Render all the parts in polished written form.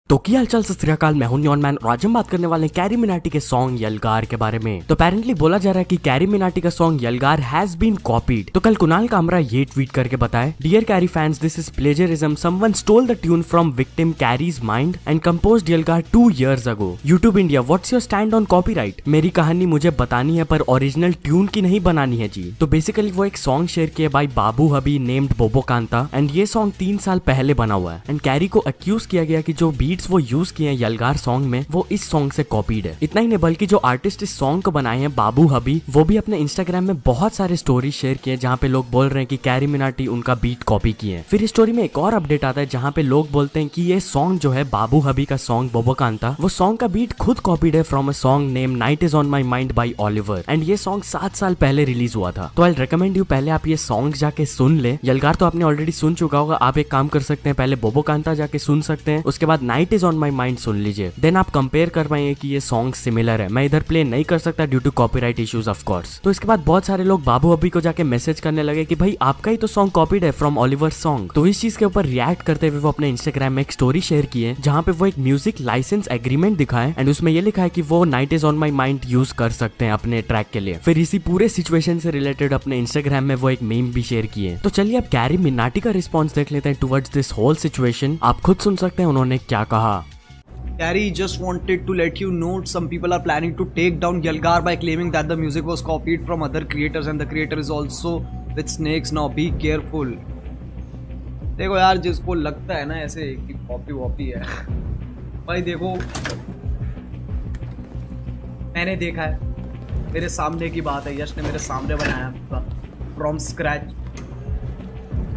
तो क्या हालचाल सत श्री अकाल, मैं हूं न्योन मैन और आज हम बात करने वाले हैं कैरी मिनाटी के सॉन्ग यलगार के बारे में। तो अपेरेंटली बोला जा रहा है कि कैरी मिनाटी का song Yalgaar has been copied. तो कल कुणाल कामरा ये ट्वीट करके बताए, dear Carry fans, this is plagiarism, someone stole the tune from victim Carry's mind and composed Yalgaar 2 years ago। YouTube India, what's your stand on copyright? मेरी कहानी मुझे बतानी है पर ओरिजिनल ट्यून की नहीं बनानी है जी। तो बेसिकली वो एक सॉन्ग शेयर किया बाय बाबू हबी नेम्ड बोबो कांता एंड ये सॉन्ग 3 साल पहले बना हुआ है एंड कैरी को अक्यूज किया गया कि जो बीट्स वो यूज किए यलगार सॉन्ग में वो इस सॉन्ग से कॉपीड है। इतना ही नहीं बल्कि जो आर्टिस्ट इस सॉन्ग को बनाए हैं बाबू हबी, वो भी अपने इंस्टाग्राम में बहुत सारे स्टोरी शेयर किए जहाँ पे लोग बोल रहे हैं कि कैरी मिनाटी उनका बीट कॉपी किए। फिर इस स्टोरी में एक और अपडेट आता है जहाँ पे लोग बोलते हैं कि ये सॉन्ग जो है बाबू हबी का सॉन्ग बोबो कांता, वो सॉन्ग का बीट खुद कॉपीड है from a song name night is on my mind bye Oliver and ये सॉन्ग 7 साल पहले रिलीज हुआ था। तो आई रिकमेंड यू पहले आप ये सॉन्ग जाके सुन ले। यलगार तो आपने ऑलरेडी सुन चुका होगा, आप एक काम कर सकते हैं, पहले बोबो कांता जाके सुन सकते हैं, उसके बाद night is on my mind सुन लीजिए, देन आप कंपेयर कर पाएंगे कि ये सॉन्ग सिमिलर है। मैं इधर प्ले नहीं कर सकता due to copyright issues of course. तो इसके बाद बहुत सारे लोग बाबू हबी को जाके मैसेज करने लगे कि भाई आपका ही तो सॉन्ग कॉपीड है फ्रॉम ओलिवर सॉन्ग। तो इस चीज के ऊपर रिएक्ट करते हुए वो अपने इंस्टाग्राम में एक स्टोरी शेयर की है जहाँ पे वो एक म्यूजिक लाइसेंस एग्रीमेंट दिखाए एंड उसमें ये लिखा है कि वो night is on my mind use कर सकते हैं अपने ट्रैक के लिए। फिर इसी पूरे सिचुएशन से रिलेटेड अपने इंस्टाग्राम में वो एक मीम भी शेयर किए। तो चलिए अब कैरी मिनाटी का रिस्पॉन्स देख लेते हैं टुवर्ड्स दिस होल सिचुएशन। आप खुद सुन सकते हैं उन्होंने क्या कहा। Carrie just wanted to let you know some people are planning to take down Yalgar by claiming that the music was copied from other creators and the creator is also with snakes now. Be careful. देखो यार, जिसको लगता है ना ऐसे कि copy वॉपी है, भाई देखो मैंने देखा है, मेरे सामने की बात है, यश ने मेरे सामने बनाया फ्रॉम स्क्रैच।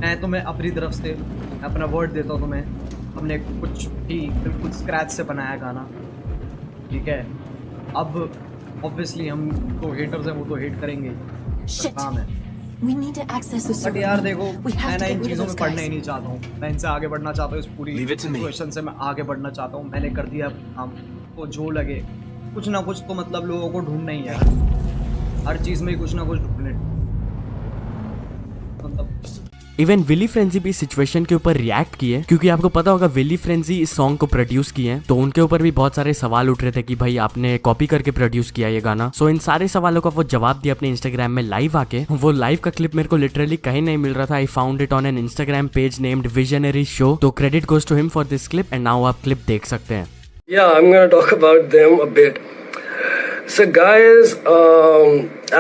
मैं तुम्हें अपनी तरफ से अपना वर्ड देता हूँ तुम्हें, हमने कुछ भी बिल्कुल स्क्रैच से बनाया गाना, ठीक है। अब ऑब्वियसली हम तो हेटर्स हैं, वो तो हेट करेंगे, काम है। बट यार देखो, मैं ना इन चीज़ों में पढ़ना ही नहीं चाहता हूँ, मैं इनसे आगे बढ़ना चाहता हूँ, इस पूरी सिचुएशन से मैं आगे बढ़ना चाहता हूँ। मैंने कर दिया काम, तो जो लगे कुछ ना कुछ तो मतलब लोगों को ढूंढना ही है, हर चीज़ में कुछ ना कुछ ढूंढने। मतलब इवन विली फ्रेंजी भी सिचुएशन के ऊपर रिएक्ट किए, क्योंकि आपको पता होगा विली फ्रेंजी इस सॉन्ग को प्रोड्यूस किए हैं, तो उनके ऊपर भी बहुत सारे सवाल उठ रहे थे कि भाई आपने कॉपी करके प्रोड्यूस किया ये गाना। सो इन सारे सवालों का वो जवाब दिया अपने इंस्टाग्राम में लाइव आके। वो लाइव का क्लिप मेरे को लिटरली कहीं नहीं मिल रहा था, I found it on an Instagram page named visionary show. तो credit goes to him for this clip and now आप क्लिप देख सकते हैं। Yeah, I'm gonna talk about them a bit. So guys,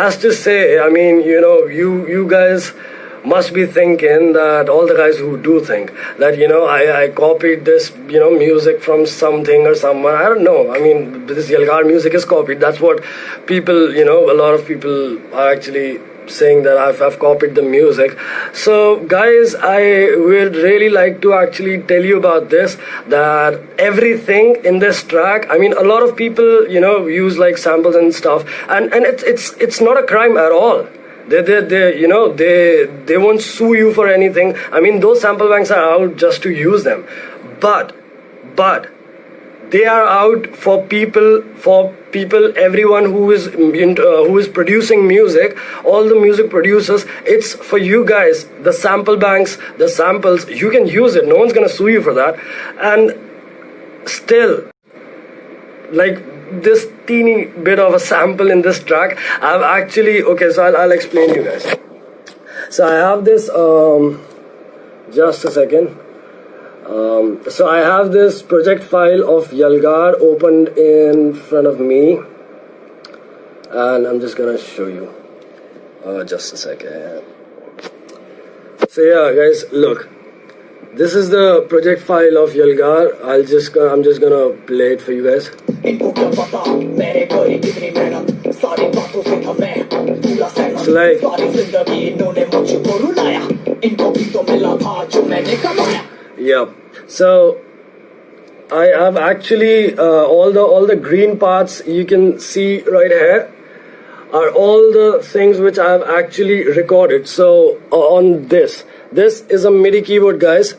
as to say, I mean, you guys must be thinking that all the guys who do think that, I copied this, music from something or someone. I don't know. I mean, this Yalgar music is copied. That's what people, a lot of people are actually saying that I've copied the music. So guys, I would really like to actually tell you about this, that everything in this track, I mean, a lot of people, use like samples and stuff, and it's not a crime at all. They won't sue you for anything. I mean, those sample banks are out just to use them, but they are out for people, everyone who is producing music, all the music producers. It's for you guys, the sample banks, the samples, you can use it, no one's gonna sue you for that. And still, like, this teeny bit of a sample in this track, I've actually, okay, so I'll explain you guys. So I have this, just a second. So I have this project file of Yalgar opened in front of me, and I'm just gonna show you. Just a second. So yeah, guys, look. This is the project file of Yalgar. I'm just gonna play it for you guys. So like, yeah. So I have actually all the green parts you can see right here are all the things which I have actually recorded. So on this is a MIDI keyboard, guys,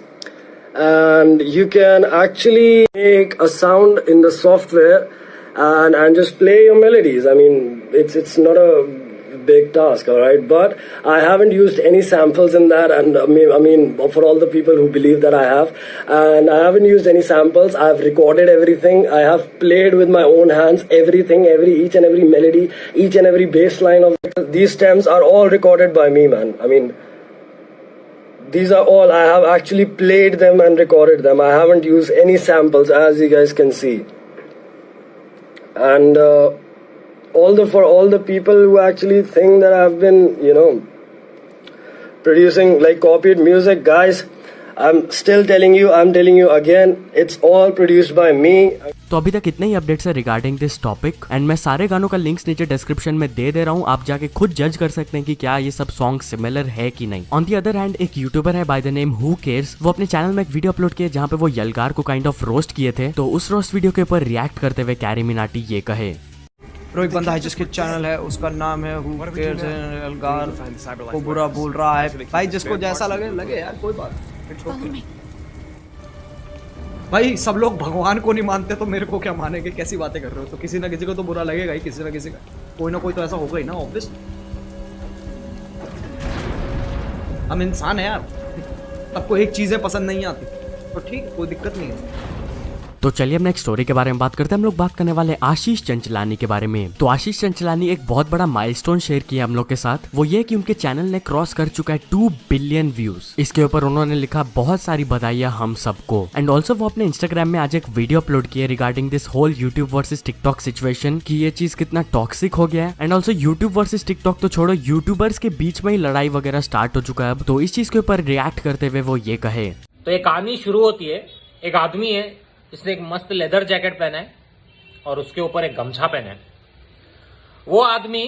and you can actually make a sound in the software and just play your melodies. I mean, it's not a big task, all right? But I haven't used any samples in that, and I mean, for all the people who believe that I have, and I haven't used any samples. I've recorded everything. I have played with my own hands, everything, each and every melody, each and every bass line of it. These stems are all recorded by me, man. I mean, these are all, I have actually played them and recorded them. I haven't used any samples, as you guys can see. And for all the people who actually think that I've been, you know, producing like copied music, guys, I'm telling you again, it's all produced by me. तो अभी तक इतने ही updates है regarding this topic, and मैं सारे गानों का links नीचे डिस्क्रिप्शन में दे रहा हूँ, आप जाके खुद जज कर सकते हैं कि क्या ये सब सॉन्ग सिमिलर है कि नहीं। ऑन दी अदर हैंड एक यूट्यूबर है by the name who cares, वो अपने चैनल में एक वीडियो अपलोड किया जहाँ पे वो यलगार को काइंड ऑफ रोस्ट किए थे। तो उस रोस्ट वीडियो के ऊपर रिएक्ट करते हुए कैरी मिनाटी ये कहे, एक बंदा है जिसके चैनल है, उसका नाम है हु केयर्स, यलगार को बुरा बोल रहा है। भाई जिसको जैसा लगे यार, कोई बात नहीं भाई। सब लोग भगवान को नहीं मानते तो मेरे को क्या मानेंगे? कैसी बातें कर रहे हो? तो किसी ना किसी को तो बुरा लगेगा ही, किसी ना किसी का कोई ना कोई तो ऐसा होगा ही ना, ऑब्वियस। हम इंसान है यार, सबको एक चीजें पसंद नहीं आती, तो ठीक है, कोई दिक्कत नहीं है। तो चलिए अब नेक्स्ट स्टोरी के बारे में बात करते हैं। हम लोग बात करने वाले आशीष चंचलानी के बारे में। तो आशीष चंचलानी एक बहुत बड़ा माइलस्टोन शेयर किया हम लोग के साथ, वो ये कि उनके चैनल ने क्रॉस कर चुका है 2 बिलियन व्यूज। इसके ऊपर उन्होंने लिखा बहुत सारी बधाइयां हम सबको, एंड ऑल्सो वो अपने इंस्टाग्राम में आज एक वीडियो अपलोड किया regarding this whole YouTube versus TikTok situation, कि ये चीज कितना टॉक्सिक हो गया है। And also YouTube versus TikTok तो छोड़ो, यूट्यूबर्स के बीच में ही लड़ाई वगैरह स्टार्ट हो चुका है अब। तो इस चीज के ऊपर रिएक्ट करते हुए वो ये कहे, तो एक कहानी शुरू होती है, एक आदमी है जिसने एक मस्त लेदर जैकेट पहना है और उसके ऊपर एक गमछा पहना है। वो आदमी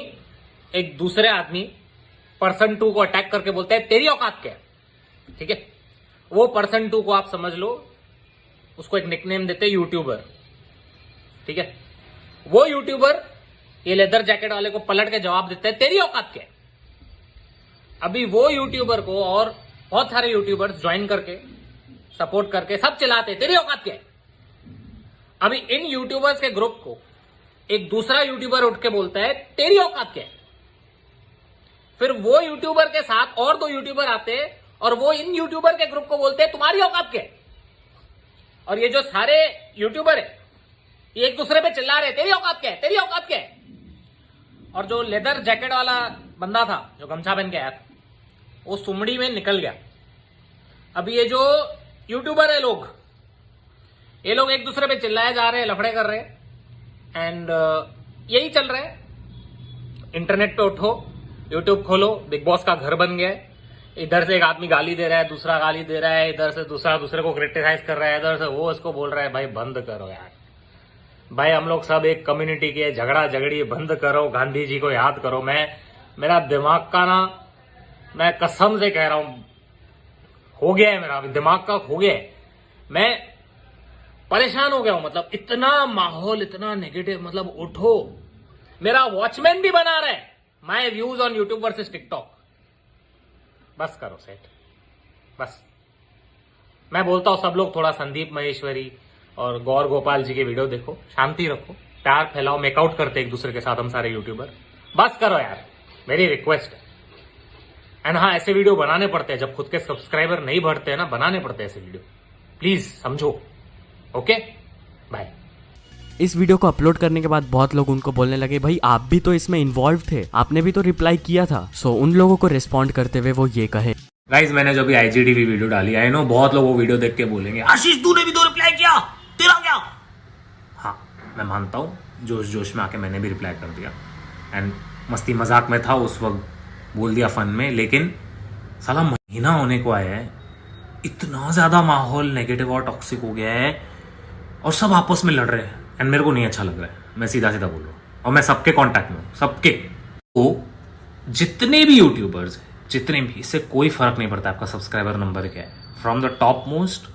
एक दूसरे आदमी पर्सन 2 को अटैक करके बोलता है तेरी औकात क्या है, ठीक है। वो पर्सन 2 को आप समझ लो, उसको एक निकनेम देते हैं यूट्यूबर, ठीक है। वो यूट्यूबर ये लेदर जैकेट वाले को पलट के जवाब देता है तेरी औकात क्या है। अभी वो यूट्यूबर को और बहुत सारे यूट्यूबर्स ज्वाइन करके सपोर्ट करके सब चिल्लाते तेरी औकात क्या है। अभी इन यूट्यूबर्स के ग्रुप को एक दूसरा यूट्यूबर उठ के बोलता है तेरी औकात क्या है। फिर वो यूट्यूबर के साथ और 2 यूट्यूबर आते हैं और वो इन यूट्यूबर के ग्रुप को बोलते हैं तुम्हारी औकात क्या है। और ये जो सारे यूट्यूबर है ये एक दूसरे पे चिल्ला रहे तेरी औकात क्या है, तेरी औकात क्या है। और जो लेदर जैकेट वाला बंदा था जो गमछा पहन के आया था, वो सुमड़ी में निकल गया। अभी ये जो यूट्यूबर है लोग, ये लोग एक दूसरे पे चिल्लाए जा रहे हैं, लफड़े कर रहे हैं, एंड यही चल रहा है। इंटरनेट पे उठो, यूट्यूब खोलो, बिग बॉस का घर बन गया है। इधर से एक आदमी गाली दे रहा है, दूसरा गाली दे रहा है, इधर से दूसरा दूसरे को क्रिटिसाइज कर रहा है, इधर से वो इसको बोल रहा है भाई बंद करो यार, भाई हम लोग सब एक कम्युनिटी के, झगड़ा झगड़ी बंद करो, गांधी जी को याद करो। मेरा दिमाग का ना, मैं कसम से कह रहा हूं, हो गया है मेरा दिमाग का, हो गया है। मैं परेशान हो गया हूं, मतलब इतना माहौल, इतना नेगेटिव, मतलब उठो। मेरा वॉचमैन भी बना रहा है my views on YouTube versus TikTok. बस करो सेट, बस। मैं बोलता हूं सब लोग थोड़ा संदीप महेश्वरी और गौर गोपाल जी के वीडियो देखो, शांति रखो, प्यार फैलाओ, मेकआउट करते एक दूसरे के साथ हम सारे यूट्यूबर। बस करो यार, मेरी रिक्वेस्ट है। एंड हाँ, ऐसे वीडियो बनाने पड़ते हैं जब खुद के सब्सक्राइबर नहीं बढ़ते हैं ना, बनाने पड़ते हैं ऐसे वीडियो, प्लीज समझो। Okay, bye. इस वीडियो को अपलोड करने के बाद बहुत लोग उनको बोलने लगे भाई आप भी तो इसमें इन्वॉल्व थे, आपने भी तो रिप्लाई किया था। सो उन लोगों को रिस्पॉन्ड करते हुए वो ये कहे, गाइस मैंने जो भी IGTV वीडियो डाली, आई नो बहुत लोग वो वीडियो देख के बोलेंगे आशीष तूने भी तो रिप्लाई किया, तेरा क्या। हाँ, मैं मानता हूँ, जोश जोश में आके मैंने भी रिप्लाई कर दिया, एंड मस्ती मजाक में था उस वक्त, बोल दिया फन में। लेकिन साला महीना होने को आया है, इतना ज्यादा माहौल नेगेटिव और टॉक्सिक हो गया है और सब आपस में लड़ रहे हैं, एंड मेरे को नहीं अच्छा लग रहा है। मैं सीधा सीधा बोल रहा हूँ, और मैं सबके कांटेक्ट में हूँ, सबके। तो जितने भी यूट्यूबर्स हैं, जितने भी, इससे कोई फर्क नहीं पड़ता आपका सब्सक्राइबर नंबर क्या है, from the top most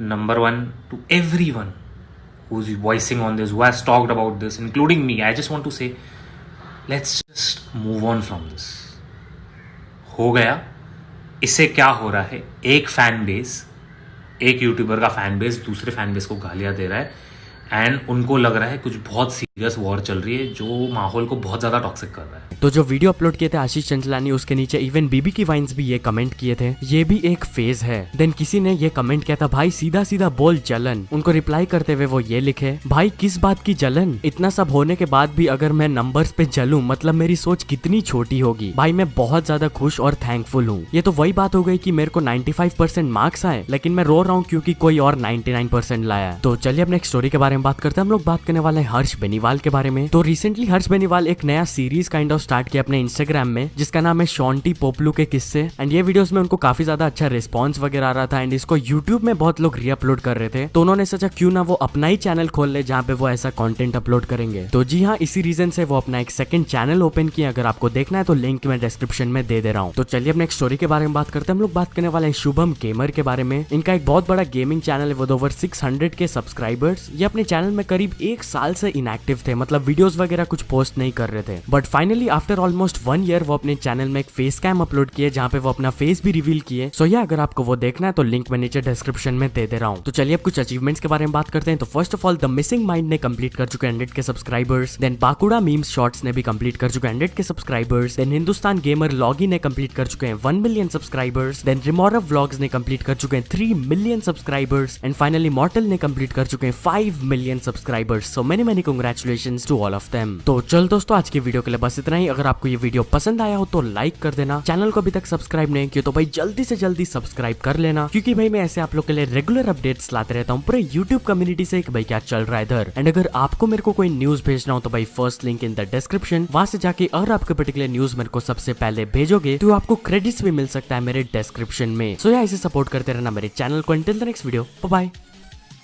number 1 to everyone who is voicing on this, who has talked about this, including me. I just want to say, let's just move on from this. हो गया। इससे क्या हो रहा है, एक फैन बेस, एक YouTuber का फैन बेस दूसरे फैन बेस को गालियां दे रहा है, एंड उनको लग रहा है कुछ बहुत सीरियस वॉर चल रही है जो माहौल को बहुत ज़्यादा टॉक्सिक कर रहा है। तो जो वीडियो अपलोड किए थे आशीष चंचलानी, उसके नीचे इवन बीबी की वाइन्स भी ये कमेंट किए थे, ये भी एक फेज है। देन किसी ने ये कमेंट किया था, भाई सीधा सीधा बोल जलन। उनको रिप्लाई करते हुए वो ये लिखे, भाई किस बात की जलन, इतना सब होने के बाद भी अगर मैं नंबर्स पे जलूं मतलब मेरी सोच कितनी छोटी होगी। भाई मैं बहुत ज्यादा खुश और थैंकफुल हूँ। ये तो वही बात हो गई कि मेरे को 95% मार्क्स आए लेकिन मैं रो रहा हूँ क्योंकि कोई और 99% लाया। तो चलिए अब नेक्स्ट स्टोरी के बारे में बात करते हैं। हम लोग बात करने वाले हैं हर्ष बेनीवाल के बारे में। तो रिसेंटली हर्ष बेनीवाल एक नया सीरीज काइंड ऑफ स्टार्ट किया अपने इंस्टाग्राम में, जिसका नाम है शॉन्टी पोपलू के किस्से। एंड ये वीडियोस में उनको काफी ज्यादा अच्छा रिस्पॉन्स वगैरह आ रहा था एंड इसको यूट्यूब में बहुत लोग रीअपलोड कर रहे थे। तो उन्होंने सोचा क्यों ना वो अपना ही चैनल खोल ले जहाँ पे वो ऐसा कंटेंट अपलोड करेंगे। तो जी हाँ, इसी रीजन से वो अपना एक सेकंड चैनल ओपन किया। अगर आपको देखना है तो लिंक मैं डिस्क्रिप्शन में दे रहा हूँ। तो चलिए अब नेक्स्ट स्टोरी के बारे में बात करते हैं। हम लोग बात करने वाले हैं शुभम गेमर के बारे में। इनका एक बहुत बड़ा गेमिंग चैनल है विद ओवर 600 के सब्सक्राइबर्स। ये अपने चैनल में करीब 1 साल से इनएक्टिव थे, मतलब वीडियोस वगैरह कुछ पोस्ट नहीं कर रहे थे। But finally after almost 1 year वो अपने चैनल में एक फेस कैम अपलोड किए जहाँ पे वो अपना फेस भी रिवील किए। सो या अगर आपको वो देखना है तो लिंक मैं नीचे डिस्क्रिप्शन में दे रहा हूँ। तो चलिए अब कुछ अचीवमेंट्स के बारे में बात करते हैं। तो first of all the missing mind ने कंप्लीट कर चुके 100 K subscribers. Then Bakuda memes shorts ने भी कंप्लीट कर चुके 100 K subscribers. Then Hindustan gamer लॉगी ने कंप्लीट कर चुके हैं 1 million subscribers. Then Rimorav vlogs ने कंप्लीट कर चुके हैं 3 million subscribers. And finally Mortal ने कंप्लीट कर चुके हैं 5 million subscribers. So many congratulations to all of them. तो चल दोस्तों, आज की वीडियो के लिए बस इतना ही। अगर आपको ये वीडियो पसंद आया हो तो लाइक कर देना। चैनल को अभी तक सब्सक्राइब नहीं किया तो भाई जल्दी से जल्दी सब्सक्राइब कर लेना, क्योंकि भाई मैं ऐसे आप लोग के लिए रेगुलर अपडेट्स लाते रहता हूँ पूरे यूट्यूब कम्युनिटी से कि भाई क्या चल रहा है इधर। एंड अगर आपको मेरे को कोई न्यूज भेजना हो तो भाई first link in the description, वहां से जाके अगर आपके पर्टिकुलर न्यूज मेरे को सबसे पहले भेजोगे तो आपको क्रेडिट्स भी मिल सकता है मेरे डिस्क्रिप्शन में। सो या इसे सपोर्ट करते रहना मेरे चैनल को। Until the next video, bye bye.